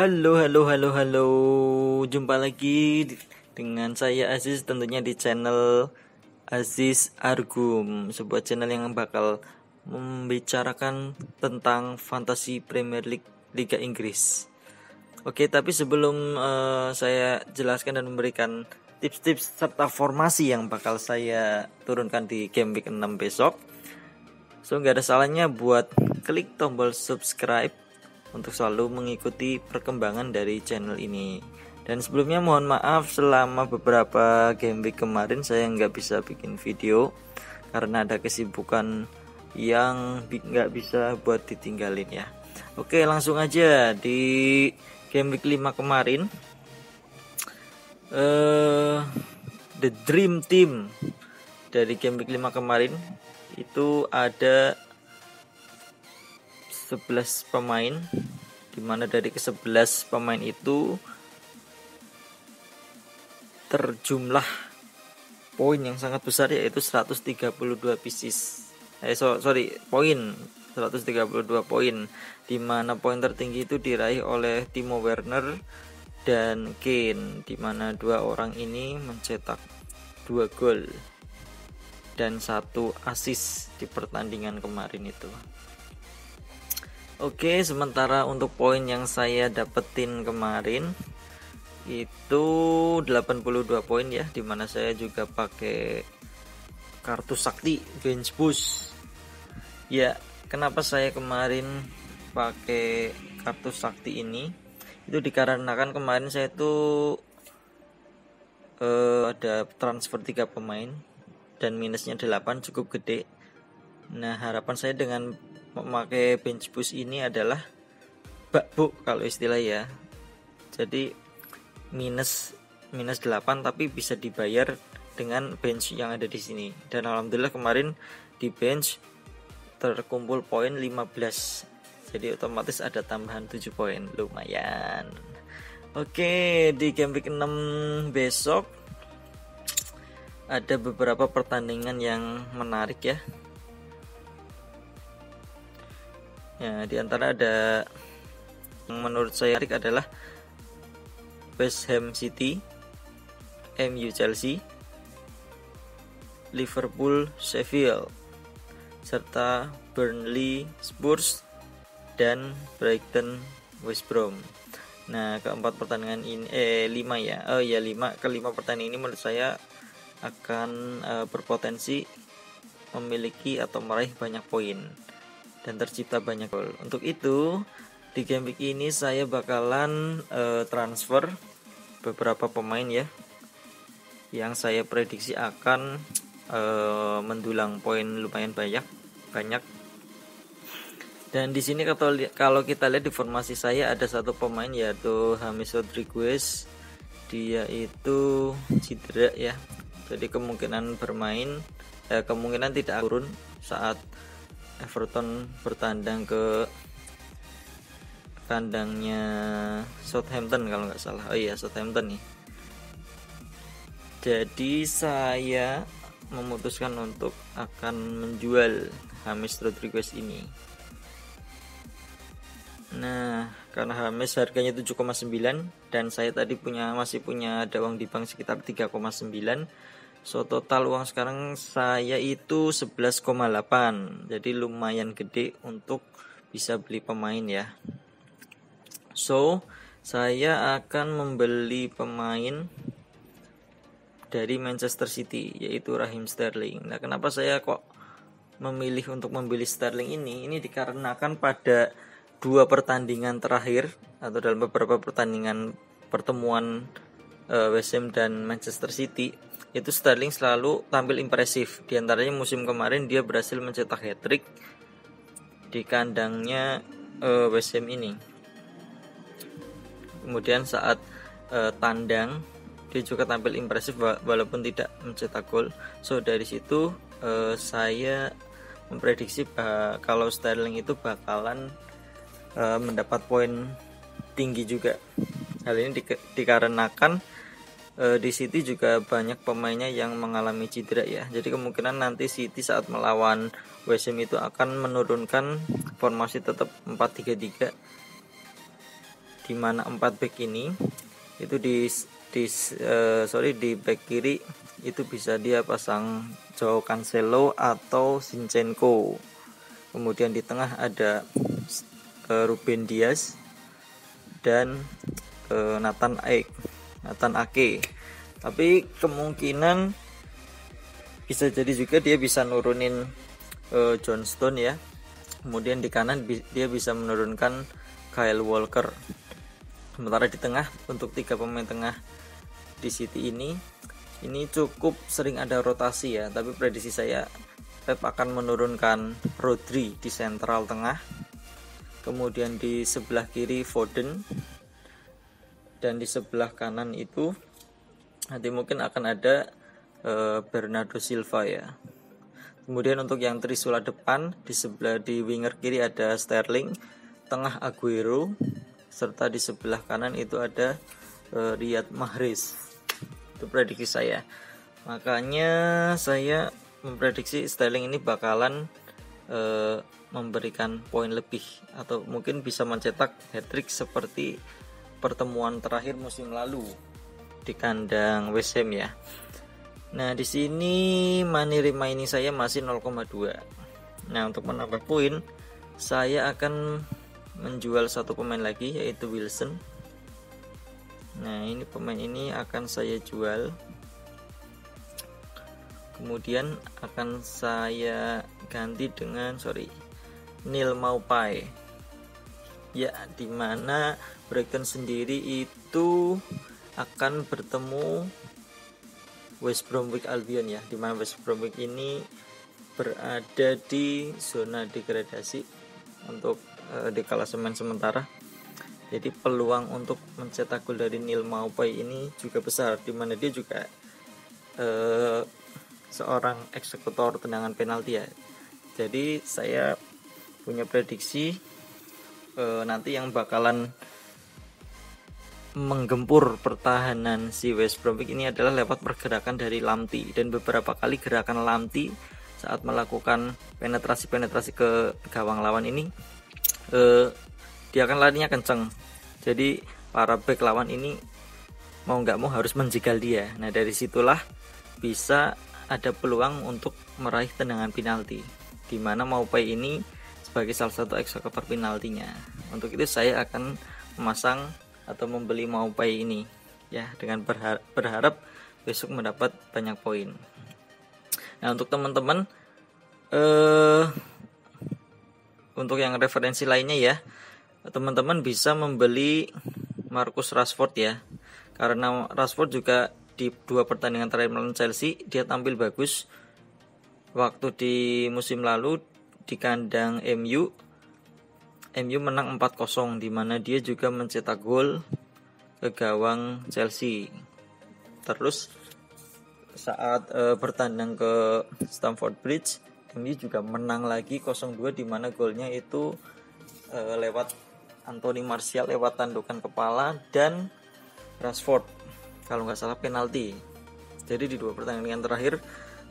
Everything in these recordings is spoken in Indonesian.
Halo, halo, halo, halo. Jumpa lagi dengan saya Aziz, tentunya di channel Aziz Argum, sebuah channel yang bakal membicarakan tentang fantasi Premier League Liga Inggris. Oke, tapi sebelum saya jelaskan dan memberikan tips-tips serta formasi yang bakal saya turunkan di game week 6 besok, nggak ada salahnya buat klik tombol subscribe untuk selalu mengikuti perkembangan dari channel ini. Dan sebelumnya mohon maaf selama beberapa game week kemarin saya nggak bisa bikin video karena ada kesibukan yang nggak bisa buat ditinggalin ya. Oke, langsung aja di game week 5 kemarin, the dream team dari game week 5 kemarin itu ada 11 pemain, dimana dari ke-11 pemain itu terjumlah poin yang sangat besar, yaitu 132 pieces. Poin 132 poin, dimana poin tertinggi itu diraih oleh Timo Werner dan Kane, dimana dua orang ini mencetak 2 gol dan 1 assist di pertandingan kemarin itu. Oke, sementara untuk poin yang saya dapetin kemarin itu 82 poin ya, dimana saya juga pakai kartu sakti bench boost. Ya, kenapa saya kemarin pakai kartu sakti ini? Itu dikarenakan kemarin saya tuh ada transfer 3 pemain dan minusnya 8, cukup gede. Nah, harapan saya dengan memakai bench boost ini adalah bakbo kalau istilah ya. Jadi minus 8 tapi bisa dibayar dengan bench yang ada di sini. Dan alhamdulillah kemarin di bench terkumpul poin 15. Jadi otomatis ada tambahan 7 poin, lumayan. Oke, di game week 6 besok ada beberapa pertandingan yang menarik ya. Ya, di antara ada yang menurut saya menarik adalah West Ham City, MU Chelsea, Liverpool Sheffield, serta Burnley Spurs dan Brighton West Brom. Nah, keempat pertandingan ini 5 pertandingan ini menurut saya akan berpotensi memiliki atau meraih banyak poin dan tercipta banyak gol. Untuk itu di game week ini saya bakalan transfer beberapa pemain ya, yang saya prediksi akan mendulang poin lumayan banyak. Dan di sini kalau kita lihat di formasi saya ada satu pemain, yaitu James Rodriguez. Dia itu cedera ya, jadi kemungkinan tidak turun saat Everton bertandang ke kandangnya Southampton kalau nggak salah. Southampton nih. Jadi saya memutuskan untuk akan menjual James Rodriguez ini. Nah, karena James harganya 7,9 dan saya tadi masih punya ada uang di bank sekitar 3,9. So total uang sekarang saya itu 11,8. Jadi lumayan gede untuk bisa beli pemain ya. So saya akan membeli pemain dari Manchester City, yaitu Raheem Sterling. Nah, kenapa saya kok memilih untuk membeli Sterling ini? Ini dikarenakan pada 2 pertandingan terakhir atau dalam beberapa pertemuan West Ham dan Manchester City, itu Sterling selalu tampil impresif. Di antaranya musim kemarin dia berhasil mencetak hat-trick di kandangnya West Ham ini. Kemudian saat tandang dia juga tampil impresif walaupun tidak mencetak gol. So dari situ saya memprediksi kalau Sterling itu bakalan mendapat poin tinggi juga. Hal ini dikarenakan di City juga banyak pemainnya yang mengalami cedera ya. Jadi kemungkinan nanti City saat melawan West Ham itu akan menurunkan formasi tetap 4-3-3, di mana 4 back ini itu di back kiri itu bisa dia pasang Joao Cancelo atau Zinchenko. Kemudian di tengah ada Ruben Dias dan Nathan Ake. Tapi kemungkinan bisa jadi juga dia bisa nurunin John Stone ya. Kemudian di kanan dia bisa menurunkan Kyle Walker. Sementara di tengah, untuk 3 pemain tengah di City ini cukup sering ada rotasi ya. Tapi prediksi saya Pep akan menurunkan Rodri di sentral tengah. Kemudian di sebelah kiri Foden, dan di sebelah kanan itu nanti mungkin akan ada Bernardo Silva ya. Kemudian untuk yang trisula depan, di winger kiri ada Sterling, tengah Aguero, serta di sebelah kanan itu ada Riyad Mahrez. Itu prediksi saya. Makanya saya memprediksi Sterling ini bakalan memberikan poin lebih atau mungkin bisa mencetak hat-trick seperti pertemuan terakhir musim lalu di kandang West Ham ya. Nah, di sini money remaining saya masih 0,2. Nah, untuk menambah poin, saya akan menjual satu pemain lagi yaitu Wilson. Nah, ini pemain ini akan saya jual. Kemudian akan saya ganti dengan Neil Maupay. Ya, dimana Brighton sendiri itu akan bertemu West Bromwich Albion ya, dimana West Bromwich ini berada di zona degradasi untuk di klasemen sementara. Jadi peluang untuk mencetak gol dari Neil Maupay ini juga besar, dimana dia juga seorang eksekutor tendangan penalti ya. Jadi saya punya prediksi nanti yang bakalan menggempur pertahanan si West Bromwich ini adalah lewat pergerakan dari Lamptey, dan beberapa kali gerakan Lamptey saat melakukan penetrasi ke gawang lawan ini dia akan larinya kenceng. Jadi para back lawan ini mau nggak mau harus menjegal dia. Nah, dari situlah bisa ada peluang untuk meraih tendangan penalti, di mana Maupay ini sebagai salah satu eksekutor penaltinya. Untuk itu saya akan memasang atau membeli Maupay ini ya, dengan berharap besok mendapat banyak poin. Nah, untuk teman-teman untuk yang referensi lainnya ya, teman-teman bisa membeli Marcus Rashford ya, karena Rashford juga di 2 pertandingan terakhir melawan Chelsea dia tampil bagus. Waktu di musim lalu di kandang MU menang 4-0, di mana dia juga mencetak gol ke gawang Chelsea. Terus saat bertandang ke Stamford Bridge, MU juga menang lagi 0-2, di mana golnya itu lewat Anthony Martial lewat tandukan kepala dan Rashford kalau nggak salah penalti. Jadi di 2 pertandingan terakhir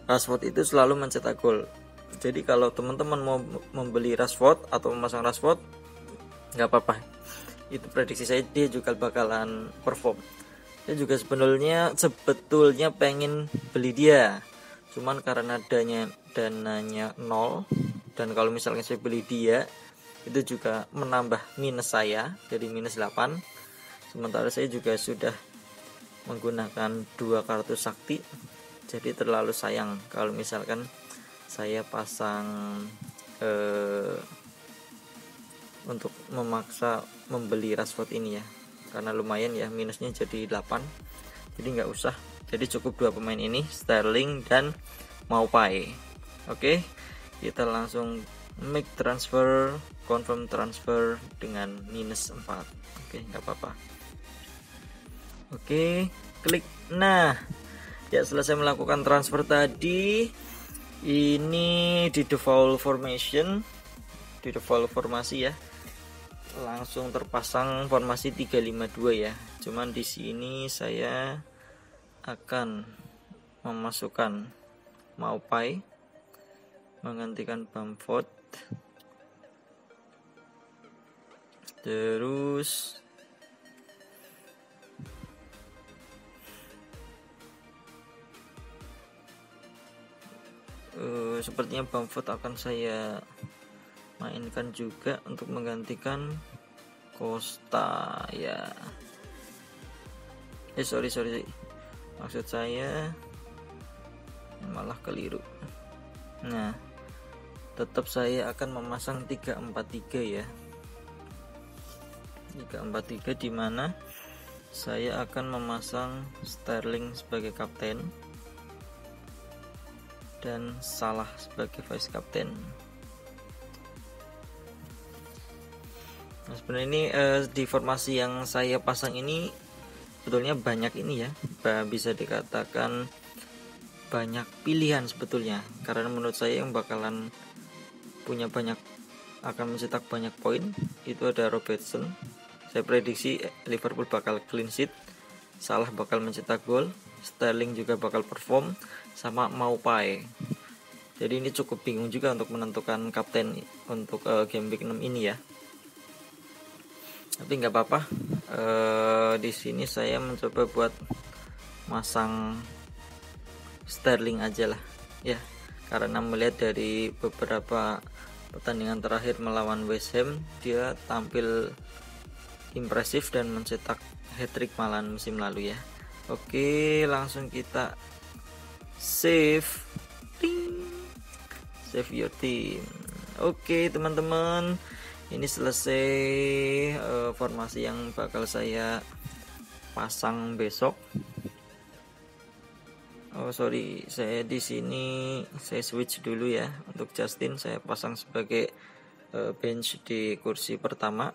Rashford itu selalu mencetak gol. Jadi kalau teman-teman mau membeli Rashford atau memasang Rashford, nggak apa-apa. Itu prediksi saya, dia juga bakalan perform. Saya juga sebetulnya pengen beli dia, cuman karena dananya 0, dan kalau misalnya saya beli dia itu juga menambah minus saya jadi minus 8. Sementara saya juga sudah menggunakan 2 kartu sakti, jadi terlalu sayang kalau misalkan saya pasang untuk memaksa membeli Rashford ini ya, karena lumayan ya minusnya jadi 8. Jadi nggak usah, jadi cukup 2 pemain ini, Sterling dan Maupay. Oke, kita langsung make transfer, confirm transfer dengan minus 4. Oke, nggak apa-apa. Oke, klik. Nah ya, selesai melakukan transfer tadi, ini di default formasi ya, langsung terpasang formasi 352 ya. Cuman di sini saya akan memasukkan Maupay, menggantikan Bamford, terus sepertinya Bamford akan saya mainkan juga untuk menggantikan Costa ya. Sorry, maksud saya malah keliru. Nah, tetap saya akan memasang 3-4-3 ya. 3-4-3 di mana saya akan memasang Sterling sebagai kapten dan Salah sebagai vice kapten. Nah, sebenarnya ini di formasi yang saya pasang ini sebetulnya banyak ini ya, bisa dikatakan banyak pilihan sebetulnya, karena menurut saya yang bakalan punya banyak, akan mencetak banyak poin itu ada Robertson. Saya prediksi Liverpool bakal clean sheet, Salah bakal mencetak gol, Sterling juga bakal perform, sama Maupay. Jadi ini cukup bingung juga untuk menentukan kapten untuk game week 6 ini ya. Tapi nggak apa-apa. Di sini saya mencoba buat masang Sterling aja lah ya, karena melihat dari beberapa pertandingan terakhir melawan West Ham dia tampil impresif dan mencetak hat-trick malahan musim lalu ya. Oke, langsung kita save your team. Oke teman-teman, ini selesai formasi yang bakal saya pasang besok. Saya di sini saya switch dulu ya. Untuk Justin saya pasang sebagai bench di kursi pertama,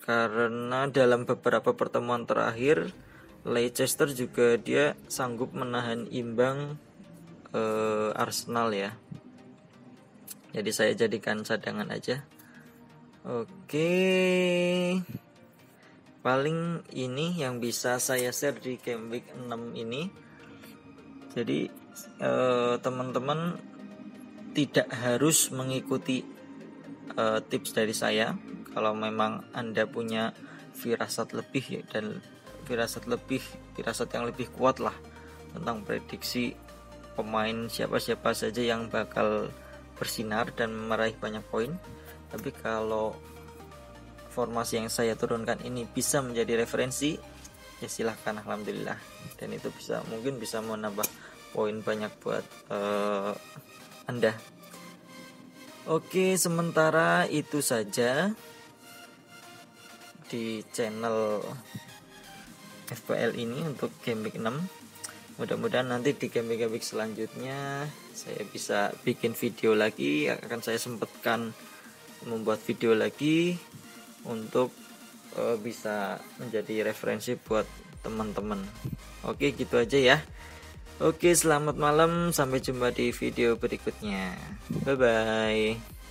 karena dalam beberapa pertemuan terakhir Leicester juga dia sanggup menahan imbang Arsenal ya. Jadi saya jadikan cadangan aja. Oke, paling ini yang bisa saya share di game week 6 ini. Jadi teman-teman tidak harus mengikuti tips dari saya. Kalau memang Anda punya firasat lebih dan firasat yang lebih kuat lah tentang prediksi pemain siapa-siapa saja yang bakal bersinar dan meraih banyak poin. Tapi kalau formasi yang saya turunkan ini bisa menjadi referensi, ya silahkan, alhamdulillah. Dan itu mungkin bisa menambah poin banyak buat Anda. Oke, sementara itu saja di channel FPL ini untuk game week 6. Mudah-mudahan nanti di game week selanjutnya saya bisa bikin video lagi, akan saya sempatkan membuat video lagi untuk bisa menjadi referensi buat teman-teman. Oke, gitu aja ya. Oke, selamat malam, sampai jumpa di video berikutnya. Bye bye.